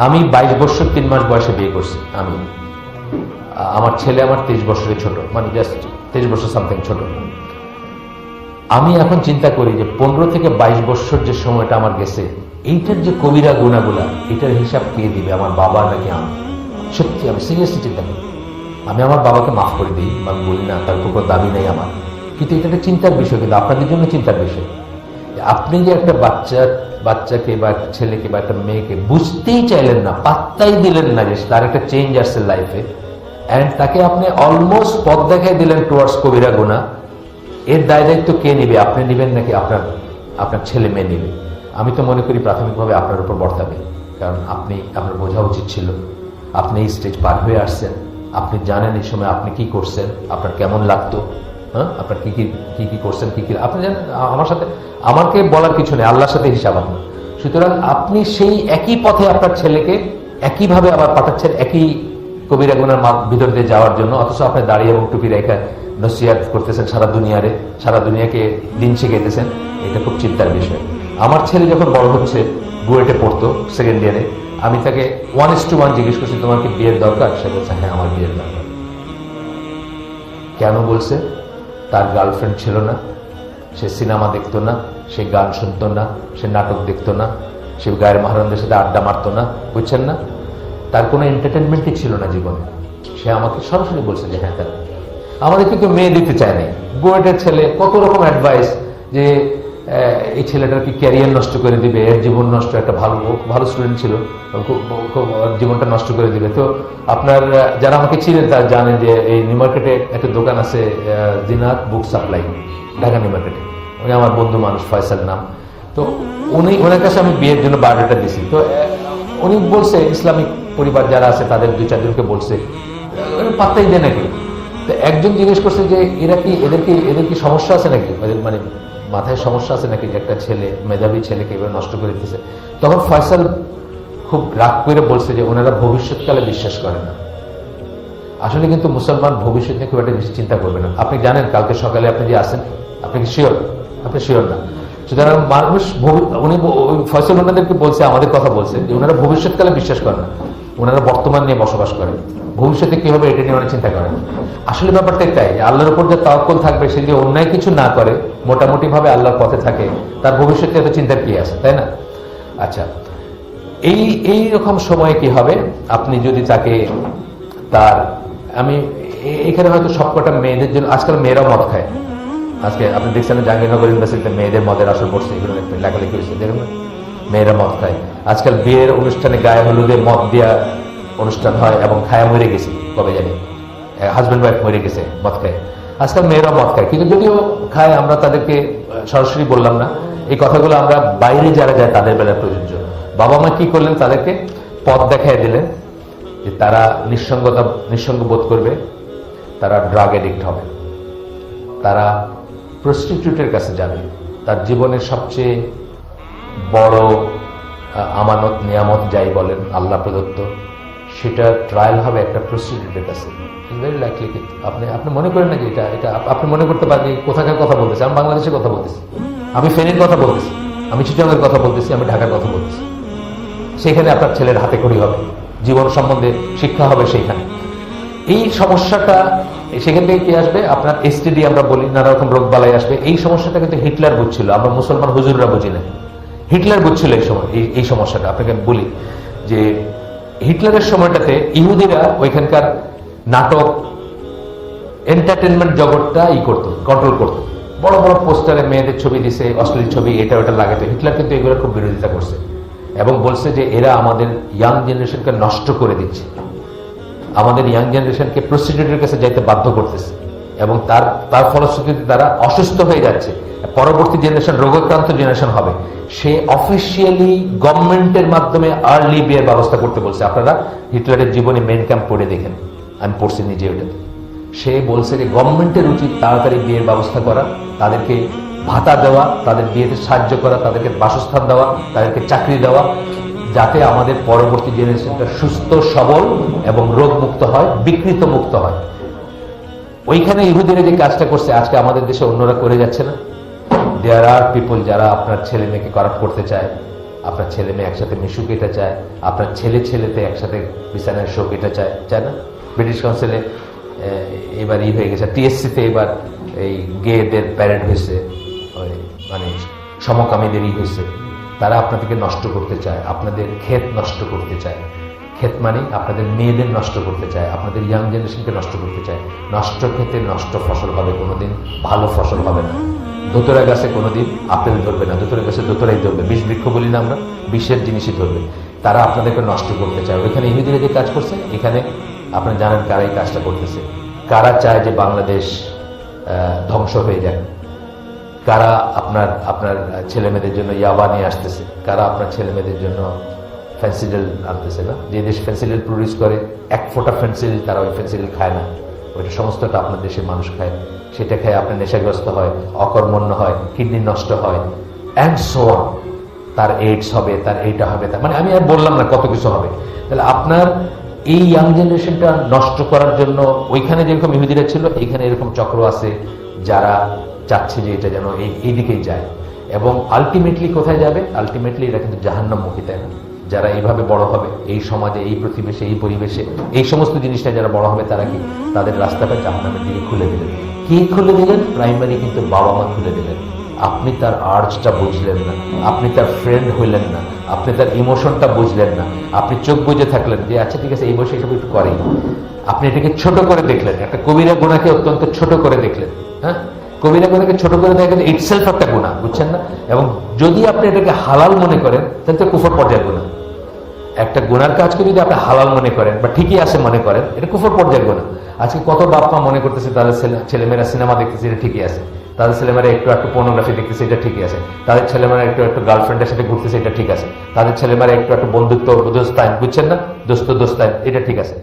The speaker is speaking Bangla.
আমি 22 বছর 3 মাস বয়সে বিয়ে করছি। আমার ছেলে আমার 23 বছরের ছোট, মানে জাস্ট 23 বছর সামথিং ছোট। আমি এখন চিন্তা করি যে 15 থেকে 22 বছর যে সময়টা আমার গেছে, এইটার যে কবিরা গুণাগুলা, এটার হিসাব কে দিবে, আমার বাবা নাকি আমি? সত্যি আমি সিরিয়াসলি চিন্তা করি। আমি আমার বাবাকে মাফ করে দিই, আমি বলি না তার কোনো দাবি নেই আমার, কিন্তু এটা একটা চিন্তার বিষয়, কিন্তু আপনাদের জন্য চিন্তার বিষয়। আপনি যে একটা বাচ্চাকে বা একটা ছেলেকে বা একটা মেয়েকে বুঝতেই চাইলেন না, পাত্তাই দিলেন না যে তার একটা চেঞ্জ আসছে লাইফে, অ্যান্ড তাকে আপনি অলমোস্ট পথ দেখাই দিলেন টুয়ার্ডস কবিরা গুনাহ। এর দায় দায়িত্ব কে নেবে? আপনি নেবেন নাকি আপনার ছেলে মেয়ে নেবে? আমি তো মনে করি প্রাথমিকভাবে আপনার উপর বর্তাবে, কারণ আপনার বোঝা উচিত ছিল। আপনি এই স্টেজ পার হয়ে আসছেন, আপনি জানেন এই সময় আপনি কি করছেন, আপনার কেমন লাগতো, হ্যাঁ, আপনার কি কি করছেন, কি আপনি জানেন। আমাকে বলার কিছু নেই, আল্লাহর সাথে হিসাব আপনার। সুতরাং আপনি সেই একই পথে আপনার ছেলেকে একইভাবে আবার পাঠাচ্ছেন, একই কবিরা গুনার ভিতর দিয়ে যাওয়ার জন্য, অথচ আপনি দাঁড়িয়ে এবং টুপি রেখা নসিহত করতেছেন সারা দুনিয়াকে দিন শিখাইতেছেন। এটা খুব চিন্তার বিষয়। আমার ছেলে যখন বড় হচ্ছে, বুয়েটে পড়তো, সেকেন্ড ইয়ারে, আমি তাকে 1:1 জিজ্ঞেস করছি, তোমার কি বিয়ের দরকার? সে বলছে হ্যাঁ আমার বিয়ের দরকার। কেন বলছে? তার গার্লফ্রেন্ড ছিল না, সে সিনেমা দেখতো না, সে গান শুনতো না, সে নাটক দেখতো না, সে গায়ের মাহারানদের সাথে আড্ডা মারতো না, বুঝছেন না? তার কোনো এন্টারটেনমেন্টই ছিল না জীবনে। সে আমাকে সরাসরি বলছে যে হ্যাঁ তার। আমাদের কিন্তু মেয়ে দিতে চায় নাই। বুয়েটের ছেলে, কত রকম অ্যাডভাইস যে এই ছেলেটার কি ক্যারিয়ার নষ্ট করে দিবে, এর জীবন নষ্ট, একটা ভালো স্টুডেন্ট ছিল, জীবনটা নষ্ট করে দিবে। তো আপনার যারা আমাকে চিনেন তারা জানেন যে এই নিউ মার্কেটে একটা দোকান আছে, জিনাত বুক সাপ্লাই, ঢাকা নিউ মার্কেটে। উনি আমার বন্ধু মানুষ, ফয়সাল নাম। তো ওনার কাছে আমি বিয়ের জন্য বায়োডাটা দিছি। তো উনি বলছে, ইসলামিক পরিবার যারা আছে তাদের 2-4 জনকে বলছে, পাত্তাই দেয় নাকি। তো একজন জিজ্ঞেস করছে যে এদের কি সমস্যা আছে নাকি, মানে মাথায় সমস্যা আছে নাকি, যে একটা ছেলে, মেধাবী ছেলেকে এভাবে নষ্ট করে দিতেছে। তখন ফয়সাল খুব রাগ করে বলছে যে ওনারা ভবিষ্যৎকালে বিশ্বাস করে না। আসলে কিন্তু মুসলমান ভবিষ্যৎ নিয়ে খুব একটা বেশি চিন্তা করবে না। আপনি জানেন কালকে সকালে আপনি যে আসেন, আপনি কি শিওর? আপনি শিওর না। সুতরাং মানুষ, উনি ফয়সাল ওনাদেরকে বলছে, আমাদের কথা বলছে যে ওনারা ভবিষ্যৎকালে বিশ্বাস করেন না, ওনারা বর্তমান নিয়ে বসবাস করেন। ভবিষ্যতে কি হবে এটা নিয়ে অনেক চিন্তা করেন। আসলে ব্যাপারটাই তাই, আল্লাহর উপর যে তাওয়াক্কুল থাকবে, সে যদি অন্যায় কিছু না করে, মোটামুটি ভাবে আল্লাহর পথে থাকে, তার ভবিষ্যতে এত চিন্তার কি আছে, তাই না? আচ্ছা, এই রকম সময়ে কি হবে, আপনি যদি তাকে আমি এখানে হয়তো সবকটা মেয়েদের জন্য, আজকাল মেয়েরাও মদ খায়। আজকে আপনি দেখছেন জাহাঙ্গীরনগর ইউনিভার্সিটিতে মেয়েদের মদের আসর পড়ছে, এগুলো লেখালেখি হয়েছে, দেখুন না, মেয়েরা মদ খায়। আজকাল বিয়ের অনুষ্ঠানে গায়ে হলুদে মদ দিয়া অনুষ্ঠান হয়, এবং খায়া মরে গেছে, কবে জানি হাজব্যান্ড ওয়াইফ মরে গেছে মদ খায়। আজকাল মেয়েরাও মদ খায়, কিন্তু যদিও খায়, আমরা তাদেরকে সরাসরি বললাম না। এই কথাগুলো আমরা বাইরে যারা যায় তাদের বেলায় প্রযোজ্য। বাবা মা কি করলেন, তাদেরকে পথ দেখায় দিলেন যে তারা নিঃসঙ্গ বোধ করবে, তারা ড্রাগ এডিক্ট হবে, তারা প্রস্টিটিউটের কাছে যাবে। তার জীবনের সবচেয়ে বড় আমানত, নিয়ামত যাই বলেন, আল্লাহ প্রদত্ত, সেটা ট্রায়াল হবে একটা প্রস্টিটিউটের কাছে। Very likely. আপনি মনে করেন না যে এটা আপনি মনে করতে পারেন কোথাকার কথা বলতেছি। আমি বাংলাদেশের কথা বলতেছি, আমি ফেনীর কথা বলতেছি, আমি চিটাগাংয়ের কথা বলতেছি, আমি ঢাকার কথা বলতেছি। সেখানে আপনার ছেলের হাতে খড়ি হবে, জীবন সম্বন্ধে শিক্ষা হবে সেইখানে। এই সমস্যাটা সেখান থেকে কি আসবে, আপনার এসটিডি আমরা বলি, নানা রকম রোগ বালাই আসবে। এই সমস্যাটা কিন্তু হিটলার বুঝছিল, আমরা মুসলমান হুজুররা বুঝি না। হিটলার বুঝছিল এই সমস্যাটা। আপনাকে বলি যে হিটলারের সময়টাতে ইহুদিরা ওইখানকার নাটক, এন্টারটেনমেন্ট জগৎটা কন্ট্রোল করতো। বড় বড় পোস্টারে মেয়েদের ছবি দিছে, অশ্লীল ছবি, এটা ওটা লাগাতো। হিটলার কিন্তু এগুলো খুব বিরোধিতা করছে এবং বলছে যে এরা আমাদের ইয়াং জেনারেশনকে নষ্ট করে দিচ্ছে, আমাদের ইয়াং জেনারেশনকে প্রস্টিটিউটের কাছে যাইতে বাধ্য করতেছে, এবং তার ফলশ্রুতিতে তারা অসুস্থ হয়ে যাচ্ছে। পরবর্তী জেনারেশন রোগাক্রান্ত জেনারেশন হবে। সে অফিসিয়ালি গভর্নমেন্টের মাধ্যমে আর্লি বিয়ের ব্যবস্থা করতে বলছে। আপনারা হিটলারের জীবনে মেন ক্যাম্প পড়ে দেখেন, আমি পড়ছি নিজে ওটাতে। সে বলছে যে গভর্নমেন্টের উচিত তাড়াতাড়ি বিয়ের ব্যবস্থা করা, তাদেরকে ভাতা দেওয়া, তাদের বিয়েতে সাহায্য করা, তাদেরকে বাসস্থান দেওয়া, তাদেরকে চাকরি দেওয়া, যাতে আমাদের পরবর্তী জেনারেশনটা সুস্থ সবল এবং রোগ মুক্ত হয়, বিকৃত মুক্ত হয়। ওইখানে ইহুদিরা যে কাজটা করছে, আজকে আমাদের দেশে অন্যরা করে যাচ্ছে না। দেয়ার আর পিপল যারা আপনার ছেলে মেয়েকে করাপ্ট করতে চায়, আপনার ছেলে মেয়ে একসাথে মিশুক, এটা চায়। আপনার ছেলে ছেলেতে একসাথে বিছানায় শোক, এটা চায় না? ব্রিটিশ কাউন্সিলে এবার হয়ে গেছে, টিএসসিতে এবার এই গেদের প্যারেড হয়েছে, মানে সমকামীদেরই হয়েছে। তারা আপনাদেরকে নষ্ট করতে চায়, আপনাদের ক্ষেত নষ্ট করতে চায়। ক্ষেত মানে আপনাদের মেয়েদের নষ্ট করতে চায়, আপনাদের ইয়াং জেনারেশনকে নষ্ট করতে চায়। নষ্ট ক্ষেতে নষ্ট ফসল হবে, কোনোদিন ভালো ফসল হবে না। দোতরা গাছে কোনোদিন আপেল ধরবে না, দোতরা গাছে দোতরাই ধরবে। বিষ বৃক্ষ বলি না আমরা, বিষের জিনিসই ধরবে। তারা আপনাদেরকে নষ্ট করতে চায়। ওইখানে ইহুদিরা যে কাজ করছে, এখানে আপনারা জানেন কারা এই কাজটা করতেছে। কারা চায় যে বাংলাদেশ ধ্বংস হয়ে যায়, কারা আপনার ছেলে মেয়েদের জন্য ইয়াবা নিয়ে আসতেছে, কারা আপনার ছেলে মেয়েদের জন্য ফেন্সিডিল আনতেছে না। যে দেশ ফেন্সিডিল প্রডিউস করে, এক ফোঁটা ফেন্সিডিল তারা ওই ফেন্সিডিল খায় না, ওইটা সমস্তটা আপনার দেশের মানুষ খায়। সেটা খেয়ে আপনার নেশাগ্রস্ত হয়, অকর্মণ্য হয়, কিডনি নষ্ট হয়, অ্যান্ড সো অন। তার এইডস হবে, তার এইটা হবে, তার মানে আমি আর বললাম না কত কিছু হবে। তাহলে আপনার এই ইয়াং জেনারেশনটা নষ্ট করার জন্য ওইখানে যেরকম ইহুদিরা ছিল, এইখানে এরকম চক্র আছে যারা চাচ্ছে যে এটা যেন এই দিকেই যায়। এবং আলটিমেটলি কোথায় যাবে? আলটিমেটলি এটা কিন্তু জাহান্নামমুখী, তাই না? যারা এইভাবে বড় হবে, এই সমাজে, এই প্রতিবেশে, এই পরিবেশে, এই সমস্ত জিনিসটা যারা বড় হবে, তারা কি তাদের রাস্তাটা জাহান্নামের দিকে খুলে দিলেন। কি খুলে দিলেন? প্রাইমারি কিন্তু বাবা মা খুলে দিলেন। আপনি তার আর্জটা বুঝলেন না, আপনি তার ফ্রেন্ড হইলেন না, আপনি তার ইমোশনটা বুঝলেন না। আপনি চোখ বুঝে থাকলেন যে আচ্ছা ঠিক আছে, এই বয়সে এসব একটু করেই। আপনি এটাকে ছোট করে দেখলেন, একটা কবিরা গুনাহকে অত্যন্ত ছোট করে দেখলেন। হ্যাঁ, কবিরা গুনাহকে ছোট করে দেখেন, ইটসেলফ একটা গুনাহ, বুঝছেন না? এবং যদি আপনি এটাকে হালাল মনে করেন, তাহলে তো কুফর পর্যায়ের গুনাহ। একটা গুনার কাজকে যদি আপনি হালাল মনে করেন বা ঠিকই আছে মনে করেন, এটা কুফর পর্যায়ের গুনাহ। আজকে কত বাপ মা মনে করতেছে তাদের ছেলেমেয়েরা সিনেমা দেখতেছে, এটা ঠিকই আছে। তাদের ছেলেমেয়েরা একটু একটু পর্নোগ্রাফি দেখতেছে, এটা ঠিকই আছে। তাদের ছেলেমেয়েরা একটু একটু গার্লফ্রেন্ডের সাথে ঘুরতেছে, এটা ঠিক আছে। তাদের ছেলেমেয়েরা একটু একটু বন্ধুত্ব দোস্তায়ন, বুঝছেন না, দোস্তায়ন, এটা ঠিক আছে।